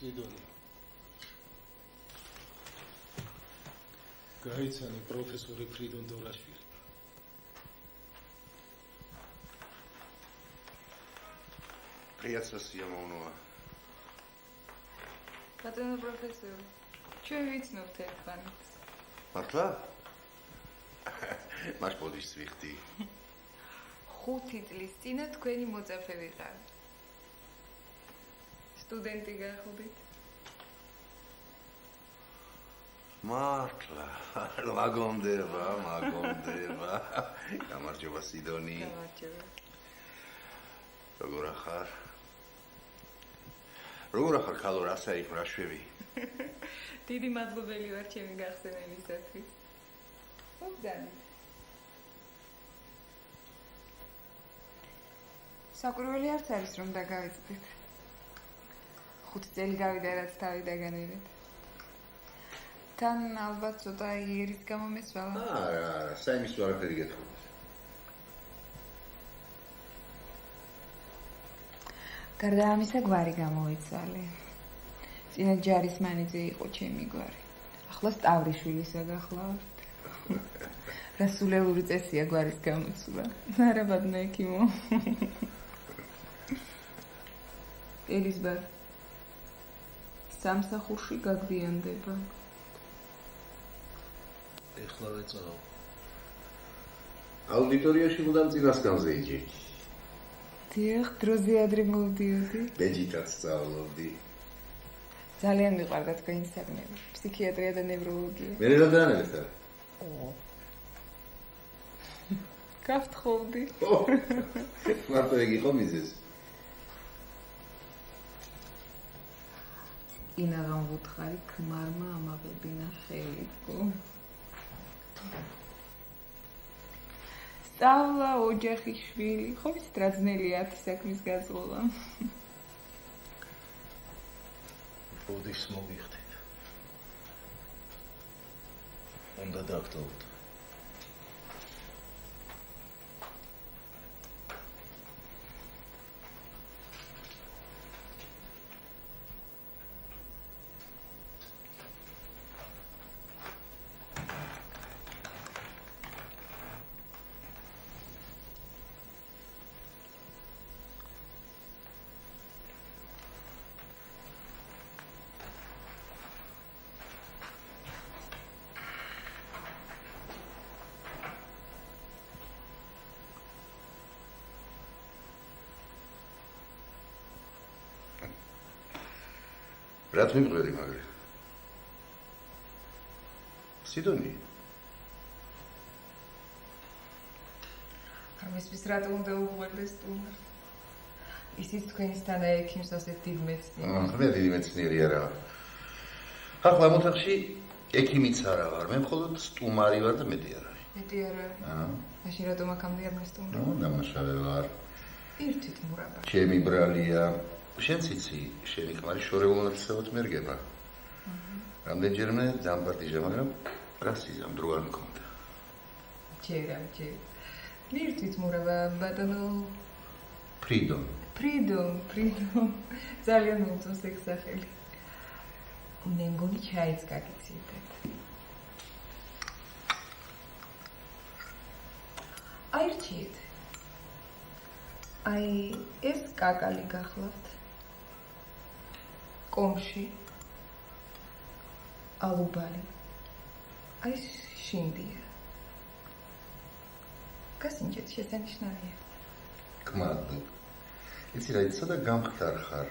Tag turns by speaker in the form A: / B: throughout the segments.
A: Sidoni. გაიცანი პროფესორი ფრიდონ დორაშვილი.
B: Prijața Siamonova.
C: Bătrânul profesor, ce uiți nu te faci?
B: Martla? M-aș podi svichti.
C: 5 წლის წინა თქვენი მოწაფე ვიყავ. სტუდენტი გახდით.
B: Martla, მაგონდება. გამარჯობა Sidoni.
C: გამარჯობა.
B: როგორ ახარ ქალო, რასა იქ რა შვები?
C: დიდი მადლობელი ვარ ჩემი გახსენებისათვის. მოგდანით. საკვირველი არც არის რომ დაგავიწყდით. 5 წელი გავიდა რაც თავი დაგანერეთ. თან ალბათ ცოტა იერის გამო მესვალა.
B: არა, საიმის ვარაფერი გეთხოვ.
C: გარდა ამისა გვარი გამოიცვალე. წინა ჯარისმანიძე იყო ჩემი გვარი. ახლა სტავრიშვილისა გახლავთ. რასულელური წესია გვარის გამოცვლა. არა ბატონო ექიმო. ელიზბარ სამსახურში გაგვიანდება.
A: ეხლა ვეწაო.
B: აუდიტორიაში მუდამ წინასკამზე იჯი.
C: დიახ, დროზე ადრე მოვდიოდი.
B: ბეჯითაც სწავლობდი.
C: ძალიან მიყვარდა თქვენი საგნები. ფსიქიატრია და ნევროლოგია.
B: მე რა დაანერესა?
C: გაფრთხობდი.
B: მარტო ეგ იყო მიზეზი.
C: ინაღამ ვუთხარი ქმარმა ამაღებინა ხელითკო. სწავლა, ოჯახი, შვილი, ხო ვიცით რა ძნელია 10 საქმის გაზღობა.
A: ბუდის მოგიხდით. უნდა დაგტოვოთ.
B: რათ მიყვერი მაგრი? Sidoni.
C: ამისთვის რატო უნდა უღვერდეს სტუმარს? ისიც თქვენისთან ექიმს ასეთ დიდ მეცნიერს.
B: მე დიდი მეცნიერი არა ვარ. ახლა ამ ოთახში ექიმიც არა ვარ, მე მხოლოდ სტუმარი ვარ და მეტი არ არის.
C: მეტი არ არის. მაშინ რატომ აქამდე არ მოსტუმრე?
B: დამნაშავე ვარ.
C: ერთით მურაბა.
B: ჩემი ბრალია. შენც იცი, შენი ქმარი შორეულობისავად მერგება. რამდენჯერმე დამპარტიჟა, მაგრამ რა სიზამ დრო არ მქონდა.
C: ჯერა. ერთით მურაბა, ბატონო
B: ფრიდონ.
C: ძალიან მომწონს ეგ სახელი. მე მგონი ჩაიც გაგიცილდეთ. აირჩიეთ. აი, ეს კაკალი გახლავთ. კომში. ალუბალი. აი, შინდია. გასინჯეთ შესანიშნავია.
B: კმადლ. იცი რა იცოდა და გამხდარ ხარ.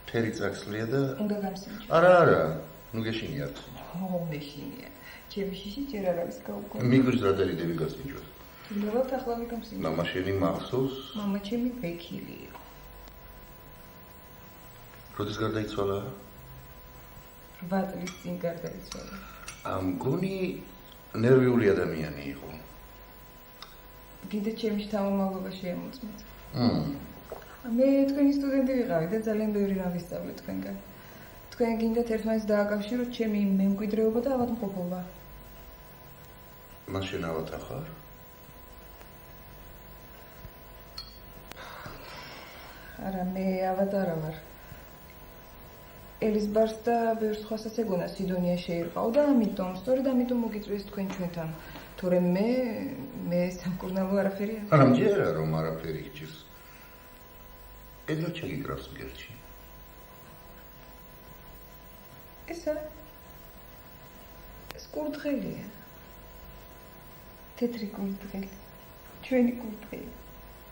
B: ფერი წაგსვლია და
C: უნდა გამსინჯო.
B: არა, ნუ გეშინიათ.
C: მეშინია. ჩემი შიში ჯერ არ არის გაუგო.
B: მიგვის რა დარიდები გასინჯო.
C: ნუ ახლა მიგამსინჯო.
B: მამა შენი მახსოვს?
C: მამა ჩემი ვექილი იყო.
B: როდის გარდაიცვალა?
C: 8 წლის წინ გარდაიცვალა.
B: მგონი ნერვიული ადამიანი იყო.
C: კიდე ჩემი შთამომავლობა შეემოწმეთ. მე თქვენი სტუდენტი ვიყავი და ძალიან ბევრი რამ ვისწავლე თქვენგან. თქვენ გინდათ ერთმანეთს დააკავშიროთ ჩემი მემკვიდრეობა და ავადმყოფობა.
B: მაშინ ავათა ხარ?
C: არა, მე ავად არა ვარ. ელისბარს და ბევრ სხვასაც ეგონა სიდონია შეირყავ და სწორედ ამიტომ მოგიწვიეს თქვენ ჩვენთან. თორემ მე სამკურნალო არაფერი არ.
B: არა მჯერა რომ არაფერი გჭირს. ედრა შეგიკრავს მგერჩი.
C: ესა ეს კურდღელია. თეთრი კურდღელი. ჩვენი კურდღელი.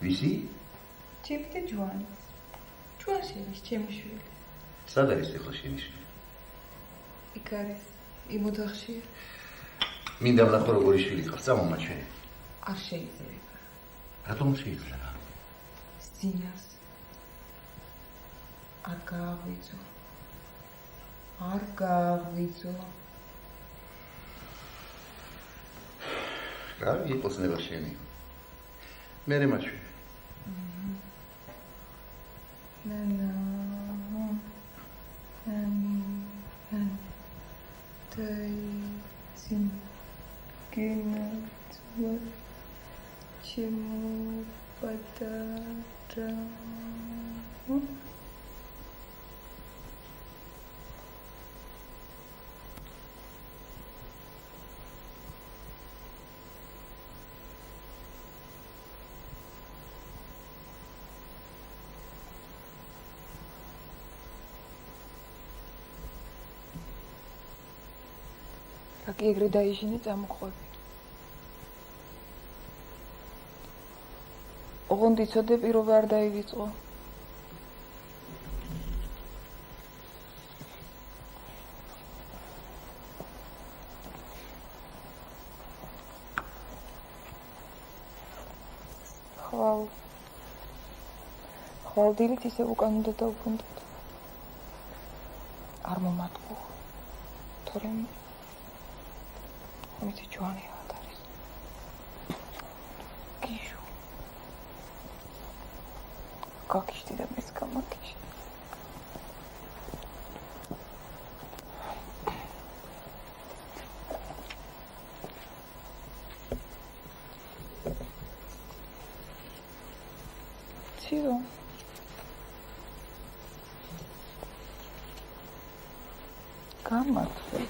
B: ვისი?
C: ჩემი და ჯვანის. ჯვანში არის ჩემი შვილი.
B: სად არის ახლა შენი შვილი?
C: იქ არის იმ ოთახშია.
B: მინდა ვნახო როგორი შვილი ხარ, წამომა ჩვენი.
C: არ შეიძლება.
B: რატომ შეიძლება?
C: სინას არ გააღვიძო. არ გააღვიძო.
B: კარგი იყოს ნება შენი. მერე მაშვილი.
C: ნანა. Тайцин генатва чему патара. Как игры დაიჟინე წამოყვები. ოღონდ იცოდე პირობა არ დაივიწყო. ხვალ დილით ისევ უკან უნდა დავბრუნდეთ. არ მომატყო. თორემ ამით ჯვანი არის. გიშო. გაკიშდი და მის გამაკიშდი. 치료. გამაცხე.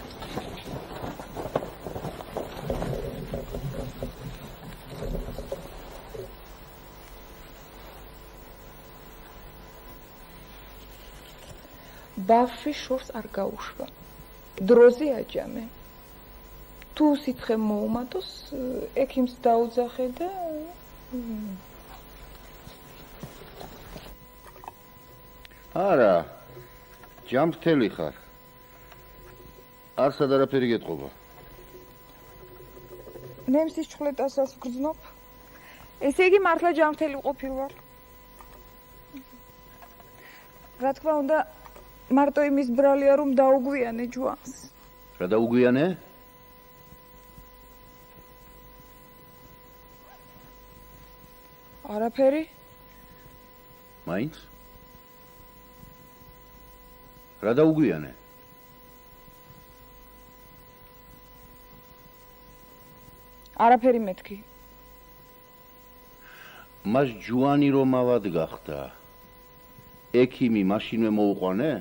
C: ბავშვი შორს არ გაუშვა. დროზე აჯამე. თუ სიცხე მოუმატოს, ექიმს დაუძახე და
B: არა. ჯამრთელი ხარ. არსად არაფერი გეტყობა.
C: ნემსის ჩხლეტასაც ვგრძნობ. ესე იგი მართლა ჯამრთელი ყოფილ ვარ. რა თქმა უნდა, მარტო იმის ბრალია რომ დაუგვიანე ჯვანს.
B: რა დაუგვიანე?
C: არაფერი?
B: მაინც? რა დაუგვიანე?
C: არაფერი მეთქი.
B: მას ჯუანი რომ ავად გახდა. ექიმი მაშინვე მოუყვანე?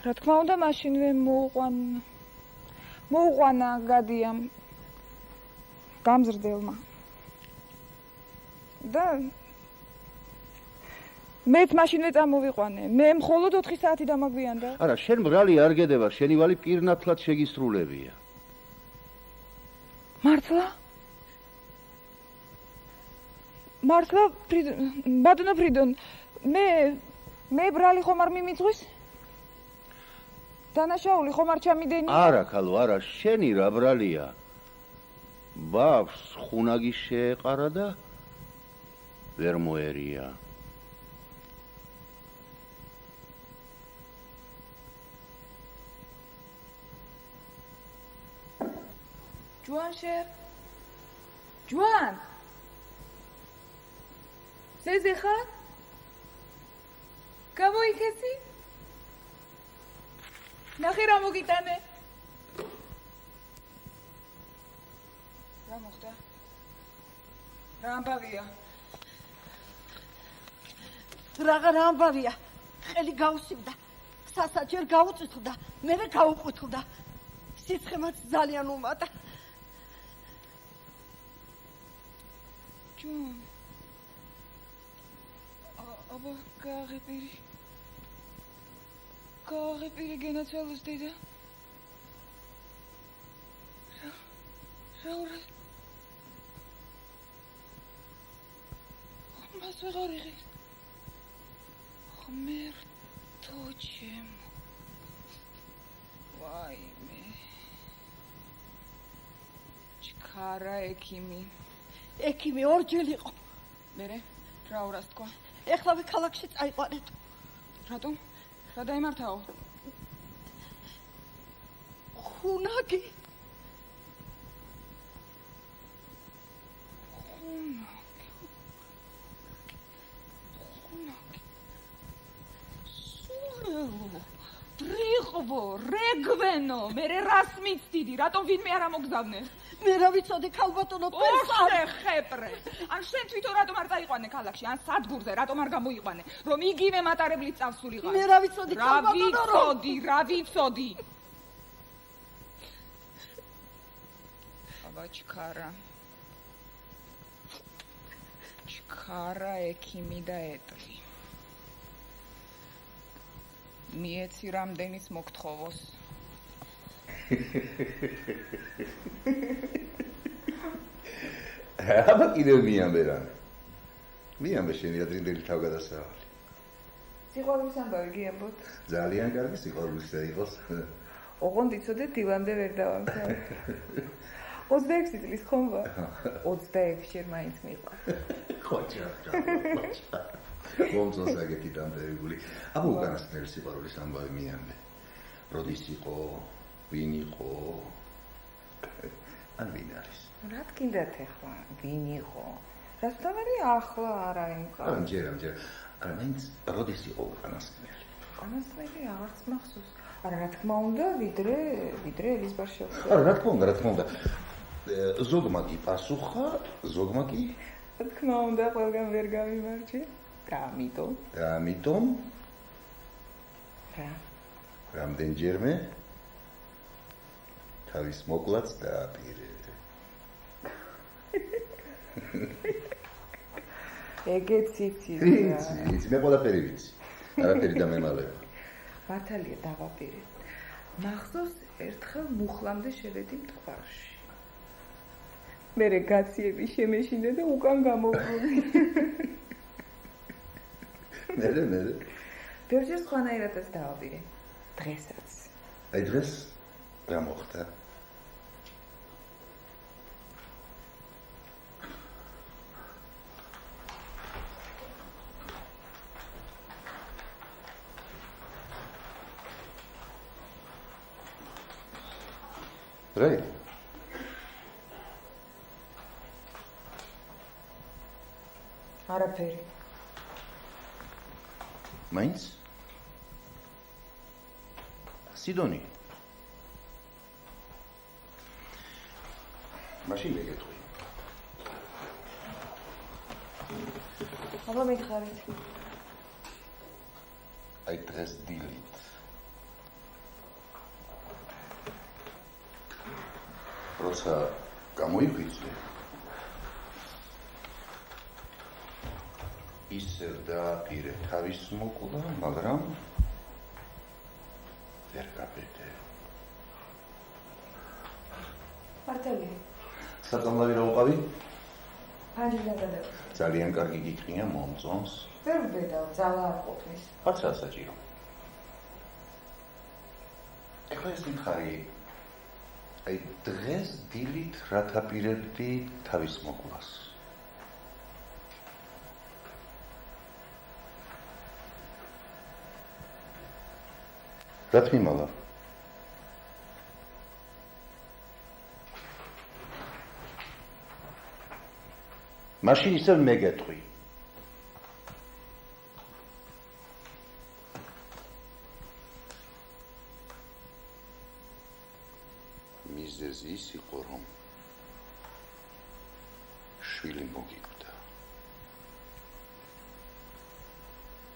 C: რა თქმა უნდა, მაშინვე მოუყვანა გადიამ გამზრდელმა. და მეც მაშინვე წამოვიყვანე. მე მხოლოდ 4 საათი დამაგვიანდა.
B: არა, შენ ბრალი არ გედება, შენი ვალი პირნათლად შეგისრულებია.
C: მართლა? მართლა, ბატონო ფრიდონ, მე ბრალი ხომ არ მიმიძღვის? დანაშაული ხომ არ ჩამიდენი?
B: არა, ქალო, არა, შენი რა ბრალია. ბავშვს ხუნაგი შეეყარა და ვერ მოერია. ჯوان ზეზე ხარ? გამოიქეცი? ნახე რა მოგიტანე? რა მოხდა? რა ამბავია?
D: Რაღაც ამბავია. ხელი გაუსვიდა. სასაჯერ გაუწვითხდა, მერე გაუყუთლდა. სიცხემაც ძალიან უმატა.
C: ჯონ. აბა გააღებირი. გააღებირი გენაცვალოს დედა. რა ურა? მას ვეღარ იღებს. ღმერთო ჩემო. ვაიმე. ჩქარა ექიმი.
D: ექიმი ორჯერ იყო.
C: მერე რა ურას თქვა?
D: ეხლავე ქალაქში წაიყვანეთ.
C: რატომ? რა დაემართაო?
D: ხუნაგი.
C: ტრიყვო, რეგვენო, მე რას მიცდიდი, რატომ ვინმე არ ამოგზავნე?
D: მე რა ვიცოდი ქალბატონო
C: ოხე ხეპრე. ან შენ თვითონ რატომ არ წაიყვანე ქალაქში, ან სადგურზე რატომ არ გამოიყვანე, რომ იგივე მატარებლით წავსულიყავ?
D: მე რა ვიცოდი ქალბატონო
C: რა ვიცოდი. აბა ჩქარა. ჩქარა ექიმი და ეტლი. მიეცი რამდენის მოგთხოვოს.
B: აბა კიდევ მიამბე რა. მიამბე შენი ადრინდელი თავგადასავალი.
C: სიყვარულის ამბავი გიამბოთ.
B: ძალიან კარგი სიყვარულისა იყოს.
C: ოღონდ იცოდე დილამდე ვერ დავამთავრე. 26 წლის ხომ ვარ? 26 ჯერ მაინც მიყვა.
B: ხოჭა. მომწონს აგეთი დამწერებული. აბა უკანასკნელი სიყვარულის ამბავი მიამბე. როდის იყო? ვინ იყო? ან ვინ არის?
C: რა თქინდათ ახლა? ვინ იყო? რასთავარი ახლა არა იმყავს.
B: ან ჯერ. არა მაინც როდის იყო უკანასკნელი?
C: უკანასკნელი აღარც მახსოვს. არა რა თქმა უნდა, ვიდრე ელიზბარშევსა.
B: არა რა თქმა უნდა. ზოგმა კი პასუხა, ზოგმა კი
C: რა თქმა უნდა, ყველგან ვერ გამიმარჯვე. და ამიტომ რა?
B: რამდენჯერმე თავის მოკლაც დააპირე.
C: ეგეც იცი.
B: იცი, მე ყველაფერი ვიცი. არაფერი დამემალება.
C: მართალია დავაპირე. მახსოვს ერთხელ მუხლამდე შევედი მტკვარში. მერე გაციები შემეშინდა და უკან გამოვყოლი.
B: მერე.
C: ბევრჯერ სხვანაირადაც დავაპირე. დღესაც.
B: აი დღეს რა მოხდა? Right.
C: არაფერი.
B: მაინც? სიდონი. მაშინ მეკითხი.
C: აბა მითხარით.
B: აი დღეს დილით. როცა გამოიღვიძე ისევ დააპირე თავის მოკვლა, მაგრამ ვერ გაბედე.
C: მართალია.
B: საწამლავი რა უყავი?
C: ფანჯრიდან გადავა.
B: ძალიან კარგი გიქრია, მომწონს.
C: ვერ ვბედავ, ძალა არ ყოფნის.
B: ხაცა საჭირო. ეხლა ეს მითხარი აი დღეს დილით რა დაპირებდი თავის მოკლას? რა თქმალა? მაშინ ისევ მეგეთყვი. მიზეზი ის იყო, რომ შვილი მოგიკვდა.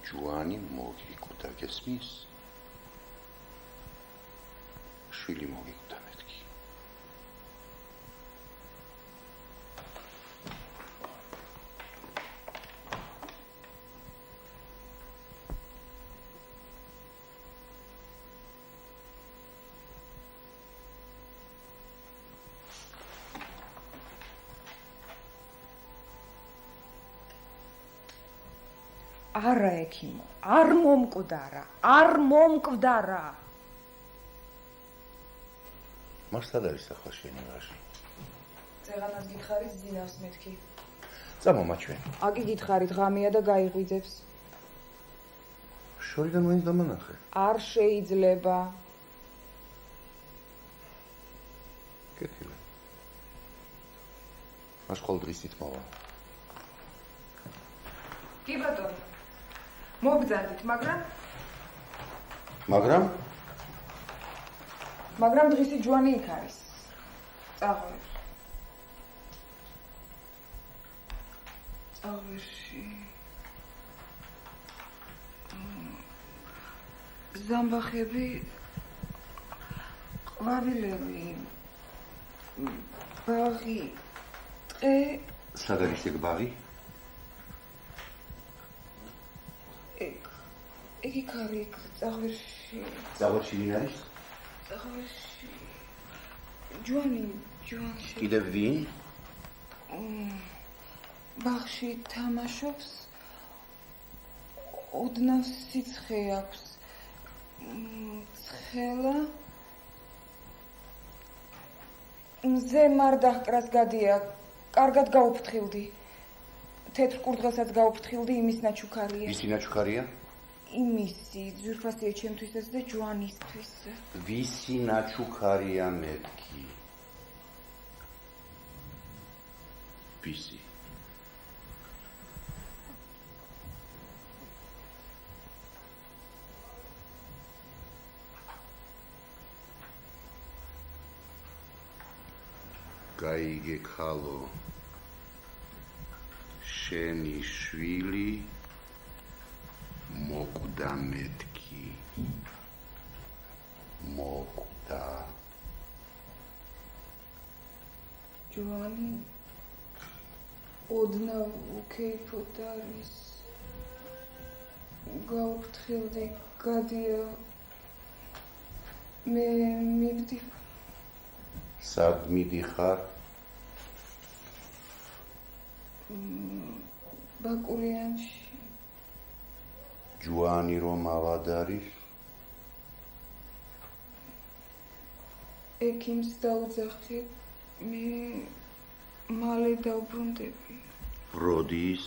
B: ჯუანი მოგიკვდა, გესმის? შვილი მოგიკვდა მეთქი.
C: არა ექიმო, არ მომკვდარა, არ მომკვდარა.
B: მას სად არის ახლა შენი ვაჟი?
C: წეღანას გითხარით ძინავს მეთქი.
B: წამომა ჩვენ.
C: აკი გითხარით ღამეა და გაიღვიძებს.
B: შორიდან ვინც დამანახე?
C: არ შეიძლება.
B: კეთილი. მას ყოველ დღის თითმოვა.
C: კი ბატონო. მოგძანდით, მაგრამ დღისი ჯვანი იქ არის. წაღვერში. ზამბახები, ყვავილები, ბაღი, ტყე.
B: სად არის ეგ ბაღი?
C: ეგ იქ არის, წაღვერში.
B: ზაღორში ვინ არის?
C: წაღვერში. ჯვანი.
B: კიდევ ვინ?
C: ბაღში თამაშობს. ოდნავ სიცხე აქვს. ცხელა. მზე მარდაჰკრას გადია. კარგად გაუფრთხილდი. თეთრ კურდღელსაც გაუფრთხილდი, იმის ნაჩუქარია.
B: ვისი ნაჩუქარია?
C: იმისი, ძვირფასია ჩემთვისაც და ჯვანისთვის.
B: ვისი ნაჩუქარია მეთქი? ვისი? გაიგე ხალო შენი შვილი მოკვდა მეთქი. მოკვდა.
C: ჯვანი ოდნავ უკეიფოდ არის. გაუფრთხილდი, გადია. მე მივდი.
B: სად მიდიხარ?
C: ბაკურიანში.
B: ჯვანი რომ ავად არის?
C: ექიმს დაუძახე, მე მალე დავბრუნდები.
B: როდის?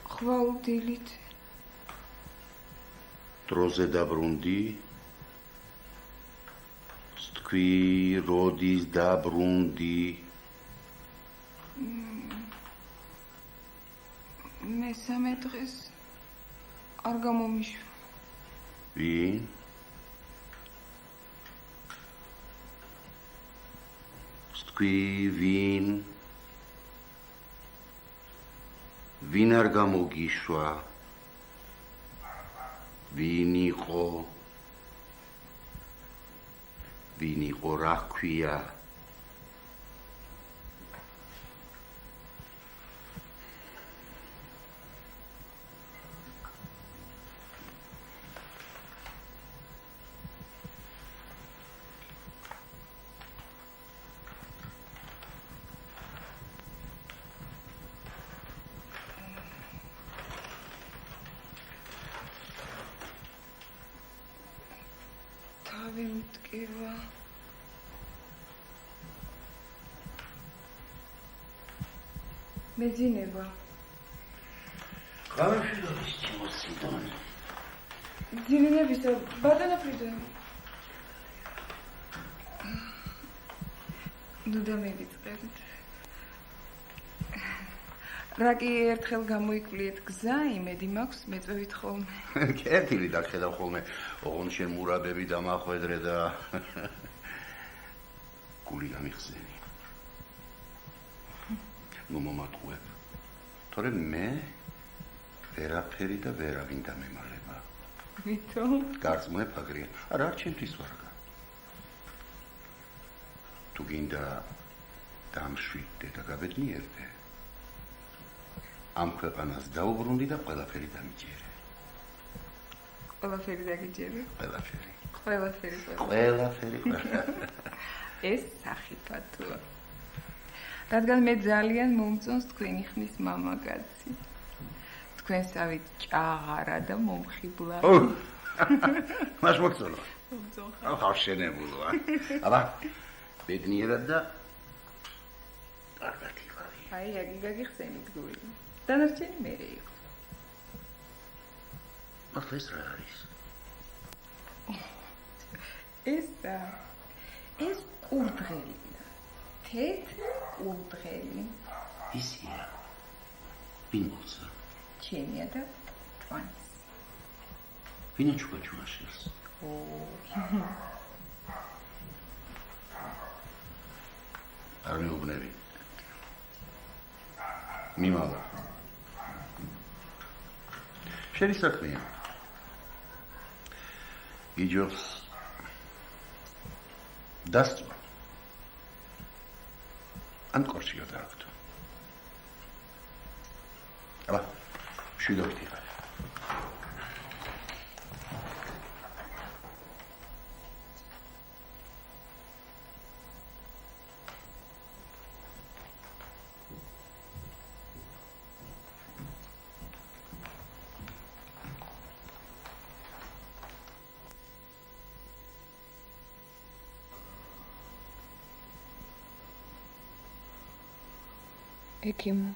C: ხვალ დილით.
B: დროზე დაბრუნდი? თქვი როდის დაბრუნდი?
C: მესამე დღეს არ გამომიშვა.
B: ვინ? თქვი ვინ? ვინ არ გამოგიშვა? ვინ იყო? ვინ იყო, რა ჰქვია?
C: თავი მტკივა. მეძინება.
B: გამშვიდობის ჩიმოსიდონ.
C: ძინინებისა, ბატონო ფრიდონ. ნუ დამივიწყებთ. რაკი ერთხელ გამოიკვლიეთ გზა, იმედი მაქვს მეწვევით ხოლმე.
B: კეთილი დაგხედავ ხოლმე, ოღონდ შენ მურაბები დამახვედრე და გული გამიხსენი. ნუ მომატყუებ. თორემ მე ვერაფერი და ვერავინ დამემალება.
C: ვითომ?
B: გარწმუნებ აგრია. არა, არ ჩემთვის ვარგა. თუ გინდა დამშვიდდე და გაბედნიერდე, ამ ქვეყანას დაუბრუნდი და ყველაფერი დამიჯერე.
C: ყველაფერი დაგიჯერე?
B: ყველაფერი.
C: ყველაფერი.
B: ყველაფერი.
C: ეს სახიფათოა. რადგან მე ძალიან მომწონს თქვენი ხმის მამაკაცი. თქვენსავით ჭაღარა და მომხიბლა.
B: მას მოგწონო.
C: მომწონს.
B: ხავშენებულოა. აბა, ბედნიერად და კარგად იყავი.
C: აი, გაგიხსენით გული. დანარჩენი მერე იყო.
B: ახლა ეს რა არის?
C: ეს კურდღელია. თეთრი კურდღელი.
B: ისია. ვინ მოხდა?
C: ჩემია და ჭვანს.
B: ვინ აჩუქა ჭვანს? არ მეუბნები. მიმალა. შენი საქმეა. იჯობს დასწვა. ან კორჩი გადააგდო. აბა, შვიდობით იყავი.
C: ექიმო.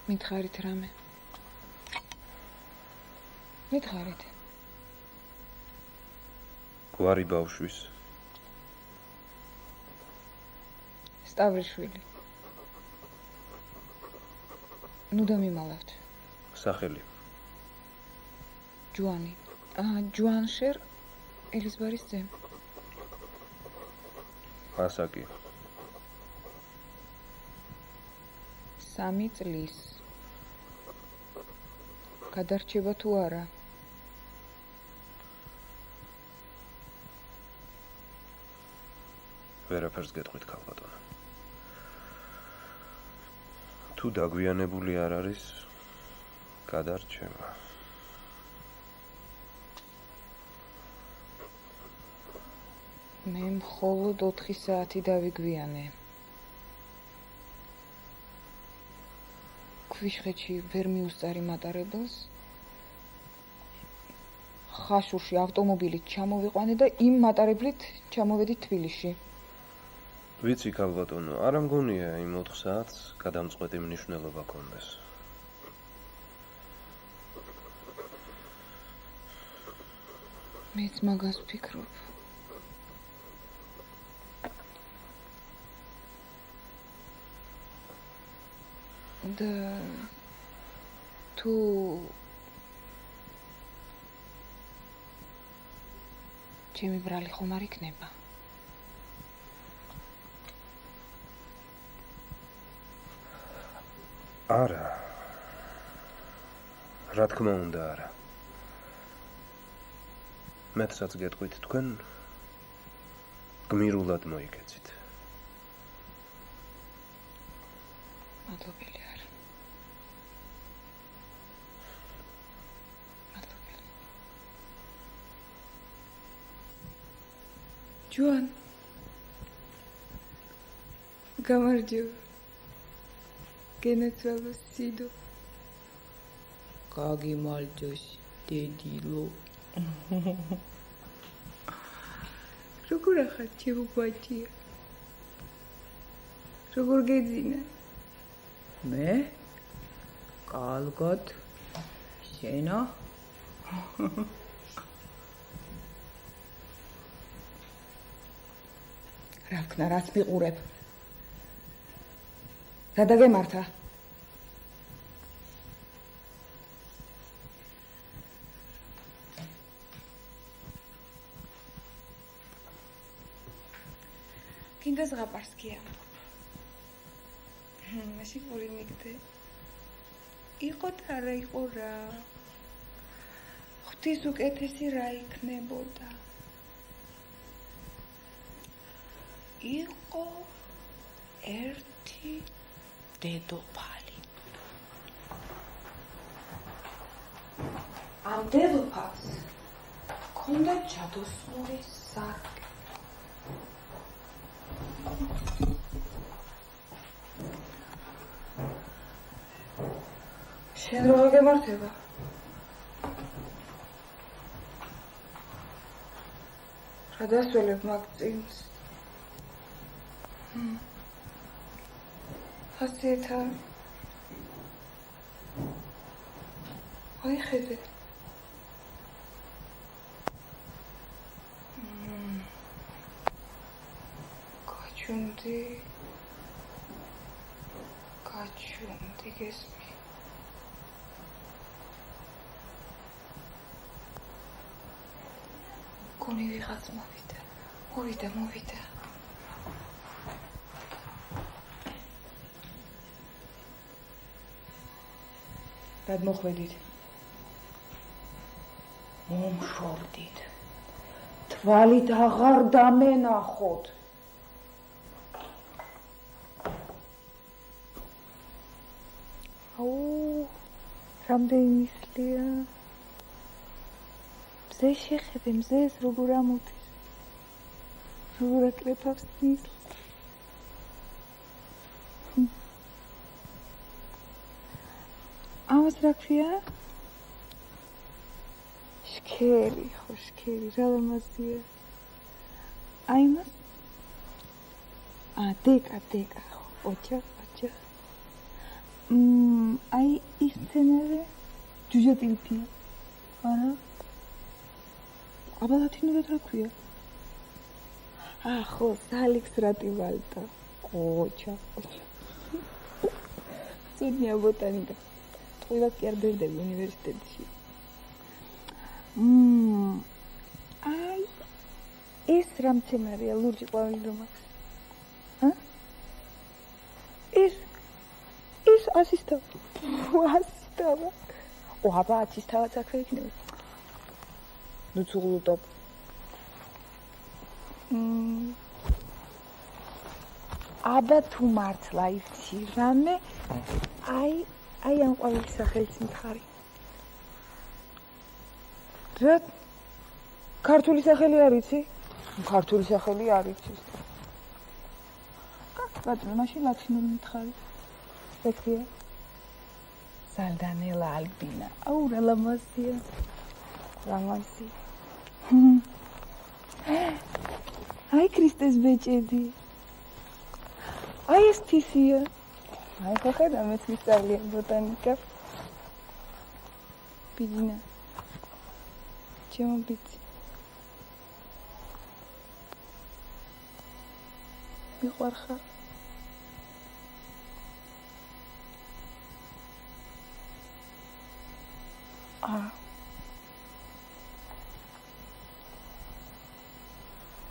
C: მითხარით რამე? მითხარით.
E: გვარი ბავშვის.
C: სტავრიშვილი. ნუ დამიმალავთ.
E: სახელი.
C: ჯوانი. ჯوانშერ ელიზბარის ძე.
E: ასაკი.
C: 3 წლის. გადარჩება თუ არა?
E: ვერაფერს გეტყვით ქალბატონო. თუ დაგვიანებული არ არის, გადარჩება.
C: მე მხოლოდ 4 საათი დავიგვიანე. ქვიშხეთში ვერ მიუსწარი მატარებელს. ხაშურში ავტომობილით ჩამოვიყვანე და იმ მატარებლით ჩამოვედი თბილისში.
E: ვიცი ქალბატონო, არ მგონია იმ 4 საათს გადამწყვეტი მნიშვნელობა კონდეს.
C: მეც მაგას ვფიქრობ. და თუ ჩემი ბრალი ხომ არ იქნება?
E: არა. რა თქმა უნდა, არა. მეცაც გეტყვით თქვენ გმირულად მოიგეცით.
C: მადლობელი არ. მადლობელი. ჯوان. გამარჯობა. გენაცვალო სიდო. გაგიმარჯოს დედილო. როგორ ახალ ჩებუბაჭია? როგორ გეძინა? მე? კარგად. შენა? რა ვქნა, რაც მიყურებ? რა დაგემართა? გინდა ზღაპარს კი ამბობ. მაშინ ორი მიგდე. იყო და არა იყო რა. ღვთის უკეთესი რა იქნებოდა. იყო ერთი დედოფალი. ამ დედოფალს ჰქონდა ჯადოსნური სარკე. შენ რა გემართება? რა დასველებ მაგ წინს? ხასიეთა აი ხედე გაჩუნდი გესმი გონი ვიღაც მოვიდა რად მოხვედით? მომშორდით. თვალით აღარ დამენახოთ. აუ, რამდენი მისლია. მზე შეხედე, მზეს როგორ ამოდის. როგორ აკრეფავს მისლს. ამას რა ქვია? შქერი, ხო შქერი, რა ლამაზია. აი მას? დეკა, ხო, ოჯახ. აი ის სცენარე ჯუჯეტილფია. არა? აბალათინურად რა ქვია? ხო, სალიქს რატივალდა. ოჯახ. ცუდია ბოტანიკა. ყველა კი არ ბერდები უნივერსიტეტში. აი ეს რა მცენარეა ლურჯი ყვავილი რომ აქვს? ეს ასისტავა. აბა ასისტავაც აქვე იქნება. ნუ ცუღლუტობ. აბა თუ მართლა იცი რამე აი ამ ყვავილის სახელიც მითხარი. რა? ქართული სახელი არ იცი? ქართული სახელი არ იცი. ბატონო, მაშინ ლათინური მითხარი. ეკრია? სალდანელა ალბინა. აუ, რა ლამაზია. ლამაზი. აი ქრისტეს ბეჭედი. აი ეს თისია. აი ხო ხედა მეც მისწავლია ბოტანიკა. ბიძინა. ჩემო ბიძი. მიყვარხარ.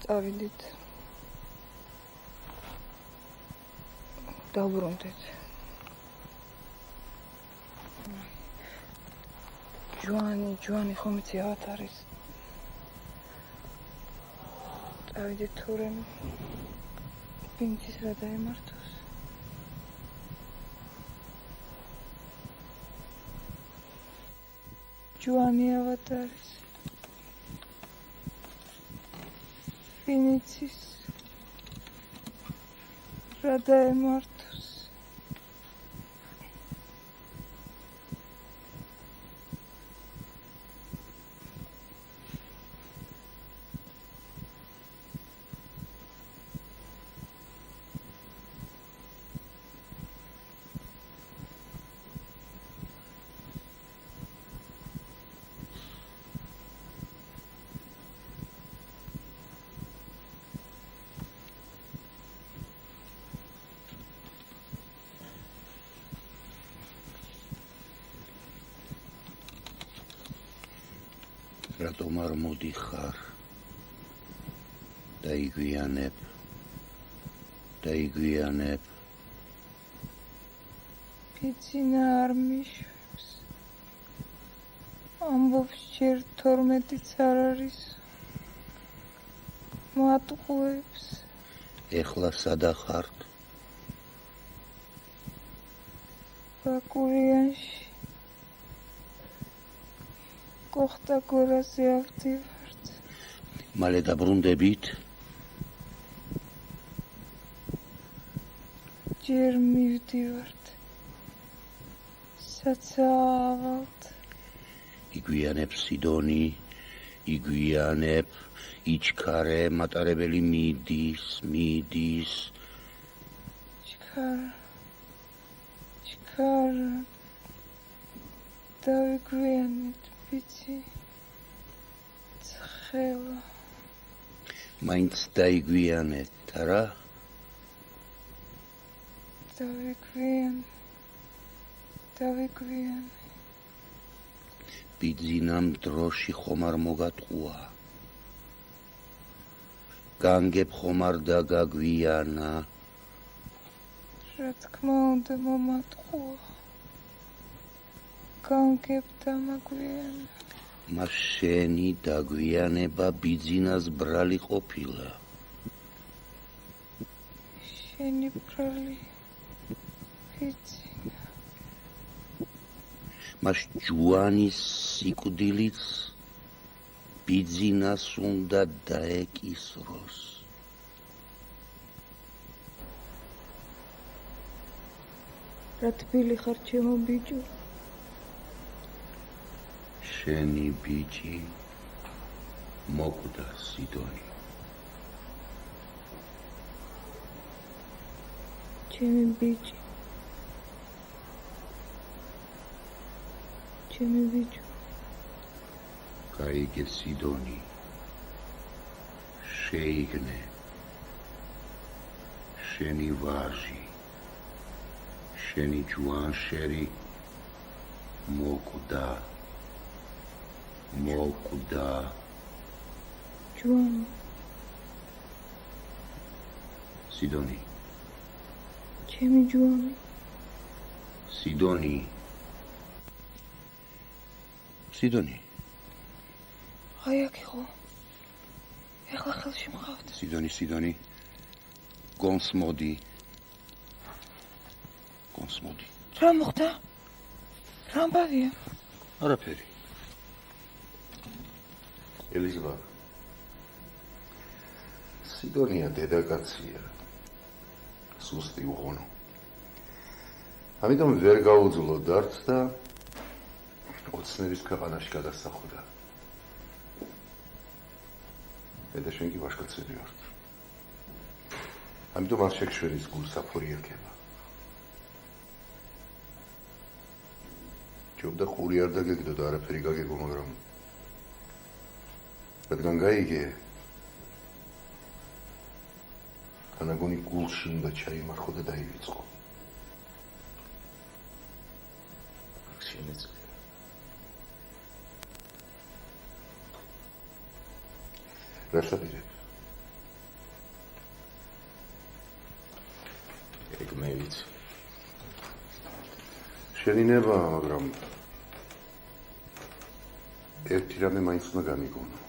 C: წავიდით. დავბრუნდეთ. ჯوانი ხომ იცი ავად არის. წავიდეთ თურმე პინცის რა დაემართოს. ჯوانი ავად არის. პინცის რა დაემართოს.
B: რატომ არ მოდიხარ? დაიგვიანებ. დაიგვიანებ.
C: ბიძინა არ მიშვებს. ამბობს ჯერ 12-იც არ არის. მატყუებს.
B: ეხლა სადა ხართ?
C: ბაკურიანში. კოხტა გორაზე ავდივართ.
B: მალე დაბრუნდებით?
C: ჯერ მივდივართ. საცავალთ.
B: იგვიანებ სიდონი, იგვიანებ, იჩქარე, მატარებელი მიდის.
C: ჩქარა. დავიგვიანეთ, ბიძი. ცხელა.
B: მაინც დაიგვიანეთ, არა?
C: დავიგვიანე.
B: ბიძინამ დროში ხომ არ მოგატყუა. განგებ ხომ არ დაგაგვიანა.
C: რა თქმა უნდა მომატყუა. განგებ დამაგვიანა.
B: მას შენი დაგვიანება ბიძინას ბრალი ყოფილა.
C: შენი ბრალი ბიძინა.
B: მას ჯუანის სიკვდილიც ბიძინას უნდა დაეკისროს.
C: რა თბილი ხარ ჩემო ბიჭო.
B: შენი ბიჭი მოკვდა სიდონი.
C: ჩემი ბიჭი. ჩემი ბიჭო.
B: გაიგე სიდონი. შეიგნე. შენი ვაჟი. შენი ჯუანშერი მოკვდა.
C: ჯუანი.
B: სიდონი.
C: ჩემი ჯუანი.
B: სიდონი.
C: აი აქ იყო. ეხლა ხელში მყავდა.
B: სიდონი. გონს მოდი.
C: რა მოხდა? რა ამბავია?
B: არაფერი. ელიზაბა. სიდონია დედაკაცია. სუსტი უღონო. ამიტომ ვერ გაუძლო დარც და ოცნების ქვეყანაში გადასახლდა. და შენ კი ვაშკაცები ვართ. ამიტომ არ შეგშვენის გულსაფური ეკება. ჯობდა ხური არ დაგეგდო და არაფერი გაგეგო, მაგრამ რადგან გაიგე, თანაგონი გულში უნდა ჩაიმარხო და დაივიწყო.
A: შენიც
B: რასაპირებ?
A: ეგ მე ვიცი.
B: შენინება, მაგრამ ერთი რამე მაინც უნდა გამიგონო.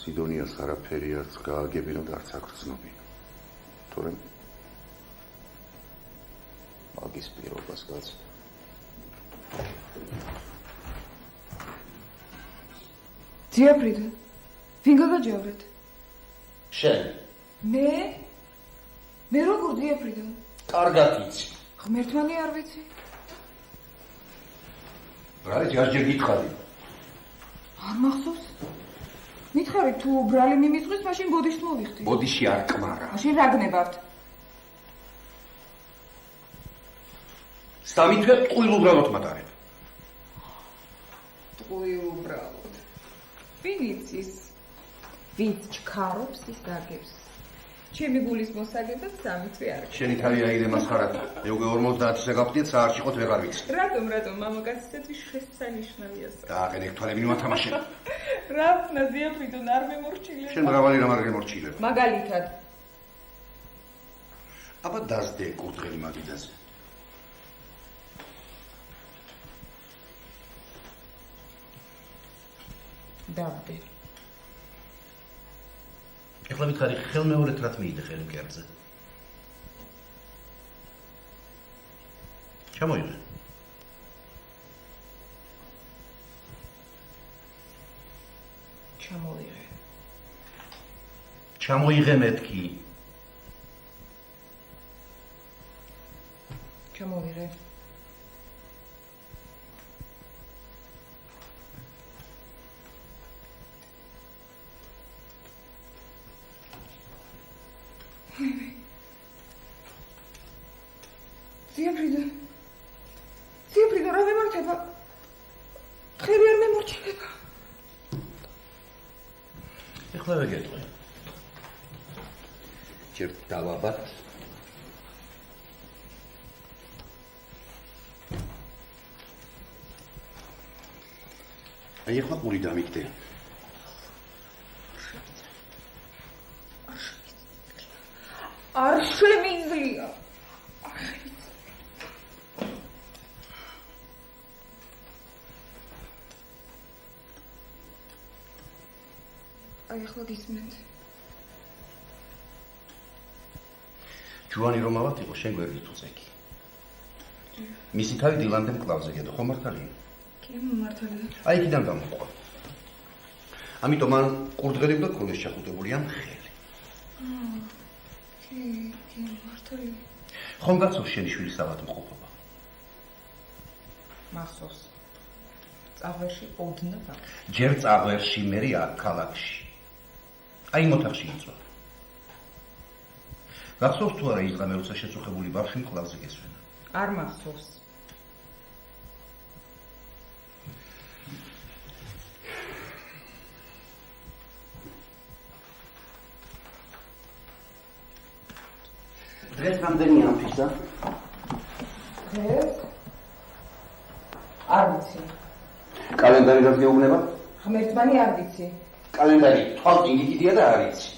B: სიდონიას არაფერი არც გააგებინო და არც აგრძნობინო. თორემ
A: მაგის პირობას გაცნო.
C: დიაფრიდა. ვინ გაგაჯავრეთ?
B: შენ
C: მე როგორ დიაფრიდა?
B: კარგად იცი.
C: ღმერთმანი არ ვიცი.
B: რა იცი, ასჯერ გითხარი.
C: არ მახსოვს? მითხარი თუ ბრალი მიმიწვის, მაშინ ბოდიშს მოვიხდი.
B: ბოდიში არ კმარა.
C: მაშინ რა გნებავთ?
B: სამითვე ტყუილ უბრალოდ მატარებ.
C: ტყუილ უბრალოდ. ვინ იცის? ვით ჩქარობს ის დაგებს. ჩემი გულის მოსაგებად 3 თვე არ.
B: შენი თავი აიდე მასხარად. მე უკვე 50-ზე გავხდით, საერთოდ იყოთ ვეღარ ვიცი.
C: რატომ მამაკაცისათვის შესანიშნავია.
B: დააყენე თვალები მიმათამაშე.
C: რა ნაზია ფრიდონ არ მემორჩილე.
B: შენ მრავალი რამ არ გემორჩილებ.
C: მაგალითად
B: აბა დაზდე კურდღელი მაგიდაზე.
C: დავდე.
B: ეხლა ვითხარი ხელმეორედ რაც მიიდე ხელი მკერდზე. ჩამოიღე. ჩამოიღე მეთქი.
C: ჩამოვიღე. ზიაფრიდო რა მემართება? ხელი არ მემორჩილება.
B: ეხლა ვეგეტყვი. ჯერ დავაბათ. აი ეხლა ყური დამიგდე.
C: არ შემიძლია. აი ახლა გისმენთ.
B: ჯუანი რომ ავად იყო შენ გვერდით უწეკი. მისი თავი დილანდე მკლავზე გედო, ხო მართალია?
C: კი, მართალია.
B: აი იქიდან გამოყვა. ამიტომ მან ყურდღელი უნდა ქონდეს ჩახუტებული ამ ხელი.
C: კი, მართალია.
B: ხომ გაცოვს შენი შვილის ავადმყოფობა?
C: მახსოვს. წაღვერში ოდნავ.
B: ჯერ წაღვერში, მერე აქ ქალაქში. აი მოთახში იწვა. გახსოვს თუ არა ის დღე როცა შეწუხებული ბავშვი მკლავზე გესვენა?
C: არ მახსოვს.
B: დღეს რამდენია ამ ფისა?
C: დღეს? არ ვიცი.
B: კალენდარი რაც გეუბნება?
C: ღმერთმანი არ ვიცი.
B: კალენდარი თვალყინგიდია და არ იცი.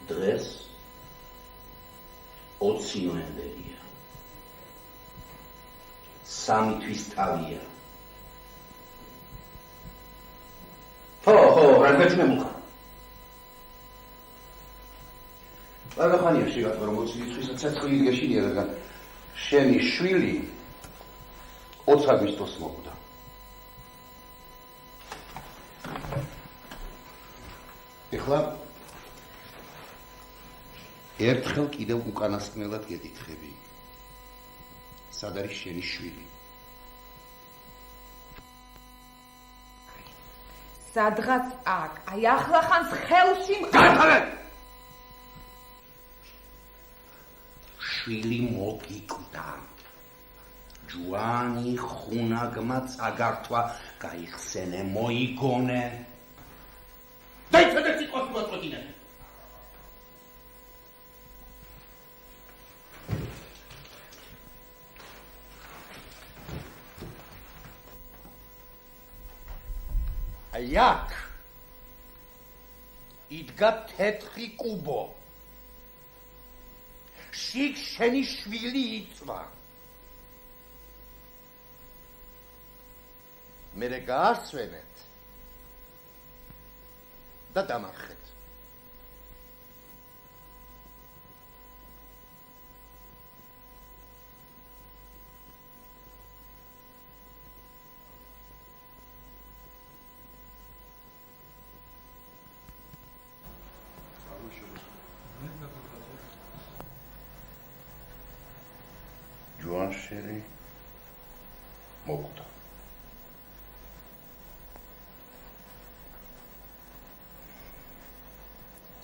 B: დღეს 20 ნოემბერია. 3 თვის თავია. ხო, რა გაჩვენებულა? აღახანია შეგატყო რომ 20 თვის ცეცხლი გეშინია და შენი შვილი 20 აგვისტოს მოკვდა. ეხლა ერთხელ კიდევ უკანასკნელად გეკითხები. სად არის შენი შვილი?
C: სადღაც აქ, აი ახლახანს ხელში
B: გათავე! შვილი მოგიკვდა. ჯუანი ხუნაგმა წაგართვა, გაიხსენე, მოიგონე. დაიცადე სიტყვას მოწოდინე. აი აქ იდგა თეთრი კუბო. შიგ შენი შვილი იწვა. მერე გაასვენეთ და დამარხეთ. ჯუანშერი მოკვდა.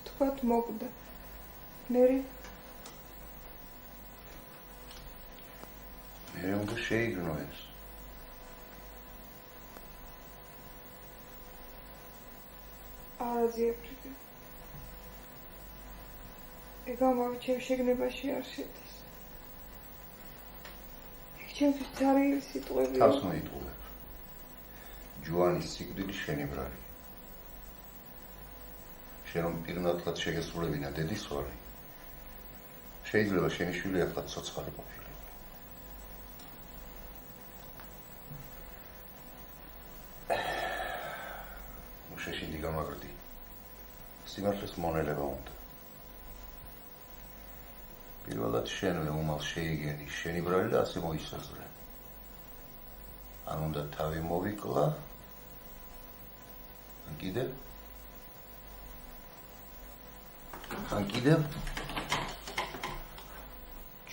C: თქვათ მოკვდა. მერე
B: უნდა შეიგნო ეს.
C: არაძიებრიდი. ეგამავი ჩემ შეგნებაში არ შედის. ეგ ჩემთვის ძალიან სიტყვებია.
B: თავს მოიტყუებ. ჯუანის სიკვდილი შენი ბრალი. შენ რომ პირნათლად შეგესრულებინა დედის ვარი. შეიძლება შენი შვილი ახლა ცოცხალი ყოფილიყო. უშეშინდი გამაგრდი. სიმართლეს მონელება უნდა. პირველად შენვე უმალ შეიგენი შენი ბრალი და ასე მოისაზრე. ან უნდა თავი მოვიკლა, ან კიდევ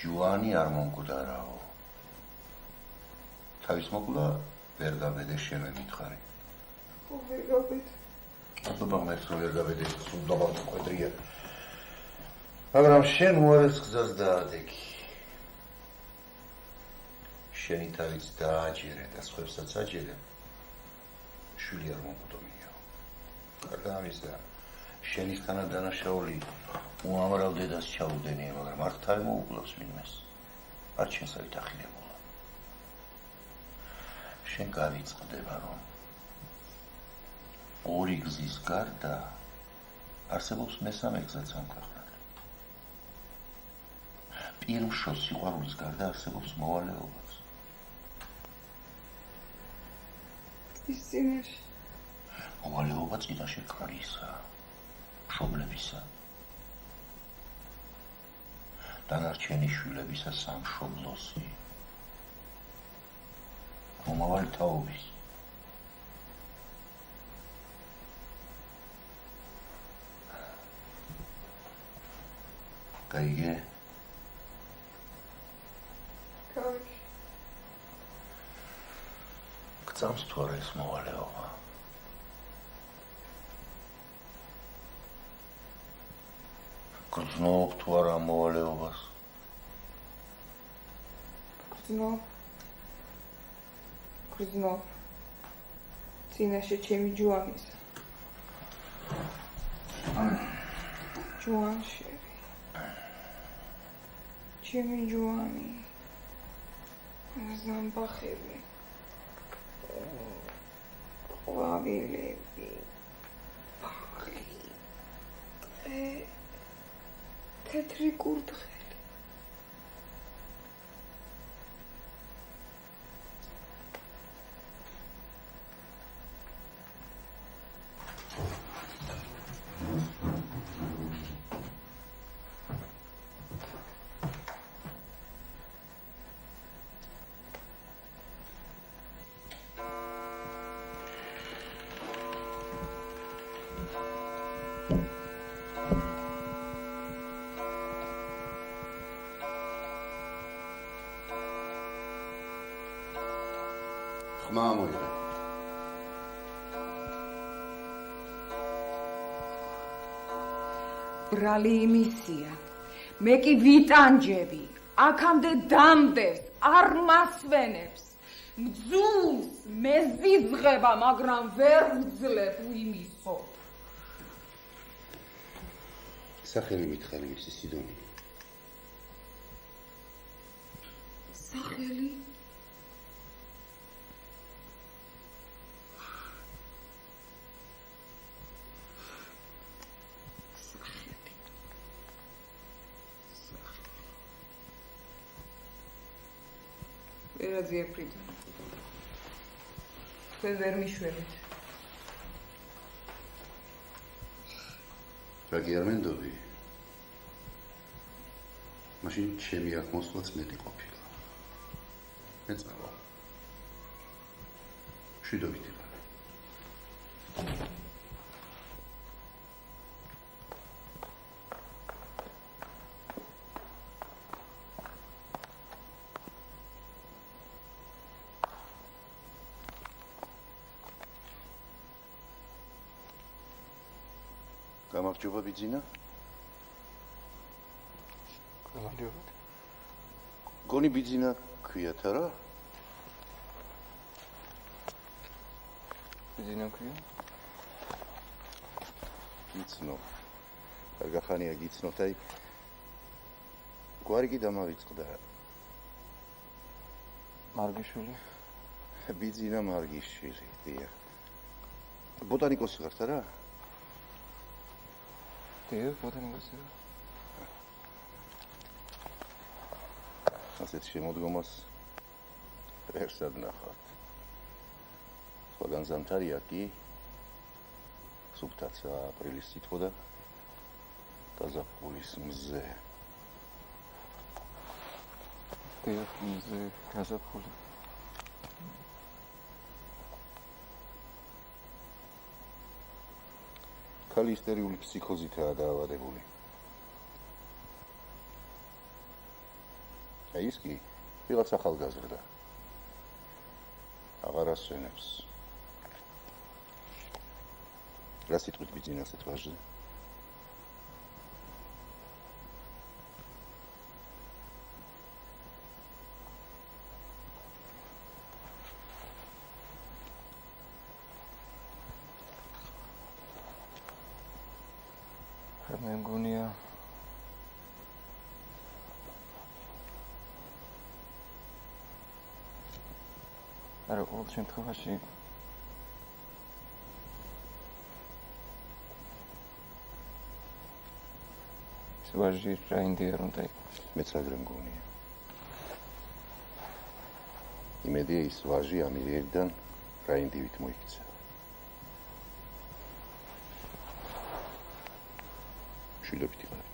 B: ჯუანი არ მომკვდარაო. თავის მოკლა ვერ გაბედე შენვე მითხარი.
C: ვერ გაბედე.
B: აბა მერც ვერ გაბედე, სულ დავაკვედრია. მაგრამ შენ უარეს გზას დაადეგი. შენი თავიც დააჯერე და სხვებსაც აჯერე. შვილი არ მომკვდომიო. გარდა ამისა, შენისთანა დანაშაული უამრავ დედას ჩაუდენია, მაგრამ არ თავი მოუკლავს ვინმეს. არ ჩვენსავით ახილებულა. შენ გავიწყდება, რომ ორი გზის გარდა არსებობს მესამე გზაც ამ ქვეყნად. პირმშო სიყვარულის გარდა არსებობს მოვალეობაც.
C: ის წინაშე.
B: მოვალეობა წინაშე კარისა, მშობლებისა. დანარჩენი შვილებისა სამშობლოსი. მომავალი თაობის. გაიგე?
C: კარგი.
B: გწამს თუ არა ეს მოვალეობა? გრძნობ თუ არა ამ მოვალეობას?
C: გრძნობ. წინაშე ჩემი ჯუანისა. ჯუანში. ჩემი ჯუანი. ზამბახები. ყვავილები. თეთრი კურდღელი.
B: ხმა მოიღე.
C: ბრალი იმისია. მე კი ვიტანჯები. აქამდე დამდეს, არ მასვენებს. მძულს მეზიზღება, მაგრამ ვერ ვძლებ იმისო.
B: სახელი მითხარი მისი სიდონი.
C: სახელი? ვერაძიებრიდი. თქვენ ვერ მიშვებით.
B: რაგი არ მენდობი? მაშინ ჩემი აქ მოსვლაც მეტი ყოფილა. მეწავა. შვიდობით იყავი. გამარჯობა ბიძინა.
E: გამარჯობა.
B: გონი ბიძინა ქვიათ არა?
E: ბიძინა ქვია?
B: გიცნო. გარგახანია გიცნოთ, აი გვარი კი დამავიწყდა.
E: მარგიშვილი.
B: ბიძინა მარგიშვილი, დიახ. ბოტანიკოსი ხართ არა?
E: დიახ, ბოტანიკოსი.
B: ასეთ შემოდგომას ერთად ნახავთ. სხვაგან ზამთარია კი სუფთაც აპრილის სიტყვა და გაზაფხულის მზე.
E: დიახ, მზე, გაზაფხული.
B: ქალი ისტერიული ფსიქოზითაა დაავადებული. აი ის კი ვიღაც ახალგაზრდა. აღარ ასვენებს. რა სიტყვით ბიძინა ასეთ ვაჟზე?
E: მე მგონია არა ყოველ შემთხვევაში ვაჟი რაინდი არ უნდა იყოს.
B: მეც აგრე მგონია. იმედია ის ვაჟი ამიერიდან რაინდივით მოიქცა. შვილებითი ხარ.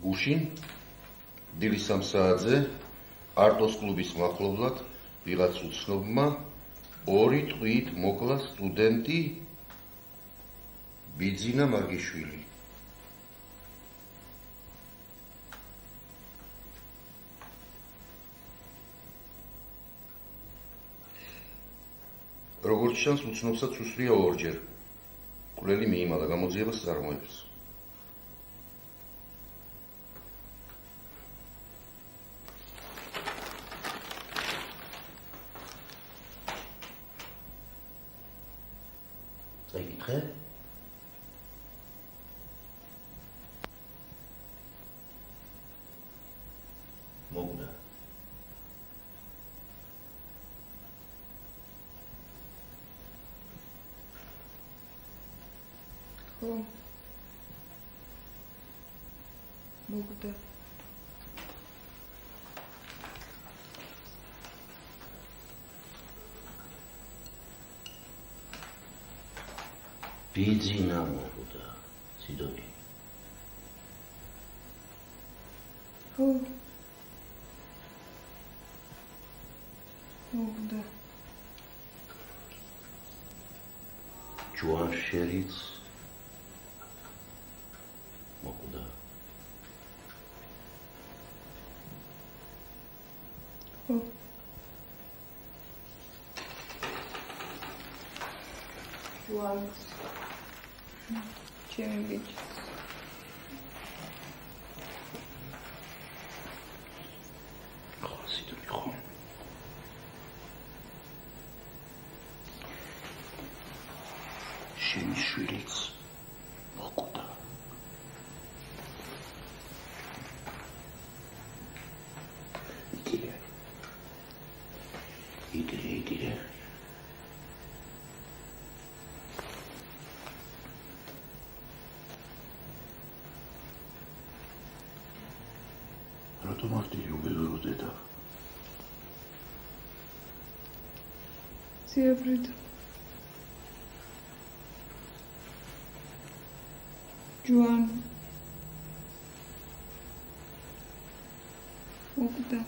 B: გუშინ დილის 3 საათზე არტოს კლუბის მახლობლად ვიღაც უცნობმა ორი ტყვით მოკლა სტუდენტი ბიძინა მარგიშვილი. როგორც ჩანს, უცნობსაც უსვრია ორჯერ. კვლელი მიიმალა გამოძიებას წარმოებს. წაიკითხე? მოგდა.
C: ხო. მოგდა.
B: ბიძინა მოგდა. სიდონი.
C: ხო. მოგდა.
B: ჯوان შერიც მოგდა.
C: ხო. ჯوان ჩემი ბიჭი.
B: ხო, სიდონი ხო. შენი შვილიც მოგდა. იდრე. რატომ არტილი უბედურო დედა?
C: სიაბრით. ჯوان მოგდა.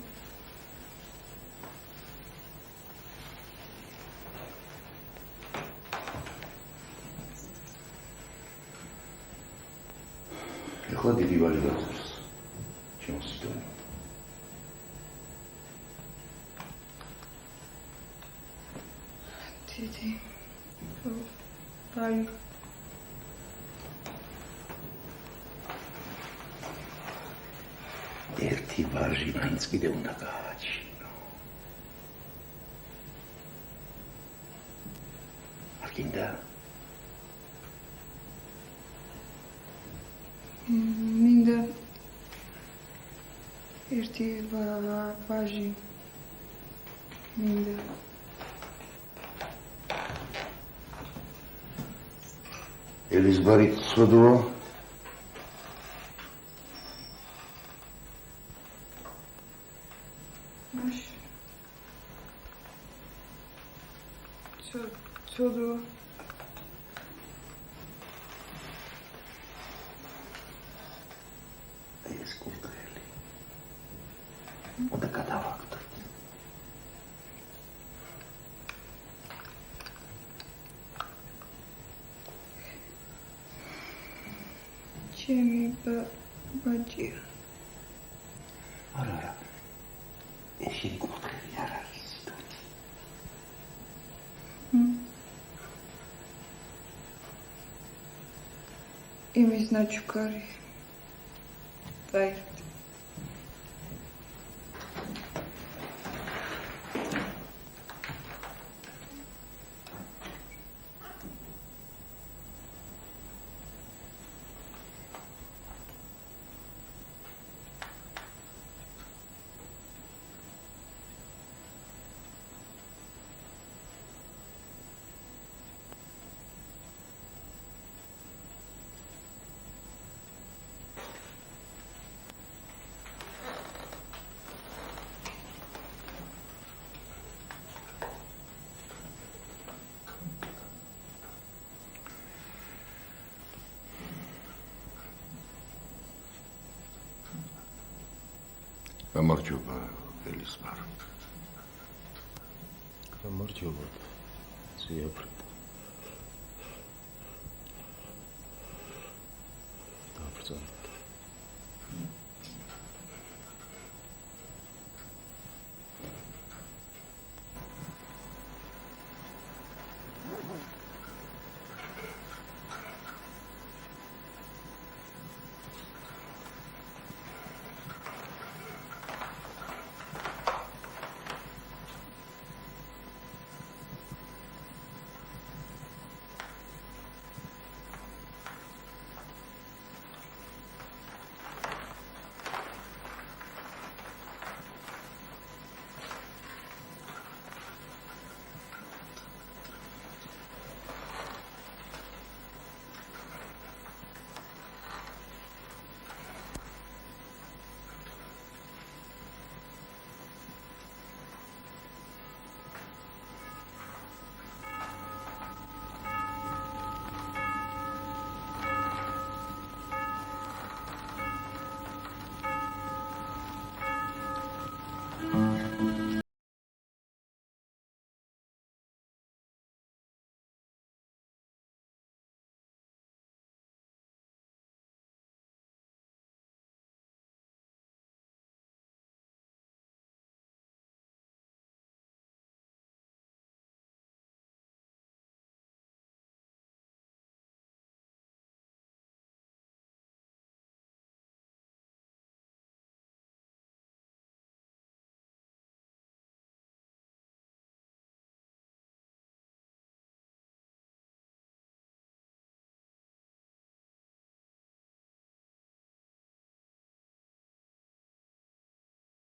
B: ეხლა დიდი ვაჟი გაძლევს. ჩემო სიდონი.
C: დიდი. ხო. ბაი.
B: ერთი ვაჟი მაინც კიდე უნდა გააჩინო. არ გინდა?
C: მინდა ერთი ვაჟი. მინდა.
B: ელიზბარით ცოდო?
C: ცოდო.
B: ეს კურდღელი. უნდა გადავაგდოთ.
C: ჩემი ბაჭია.
B: არა. ეს კურდღელი არ არის.
C: იმის ნაჩუქარი. დაიხტ.
B: გამარჯობა, ელიზბარ.
E: გამარჯობა.
A: ზიაფრით. დააბრძანე.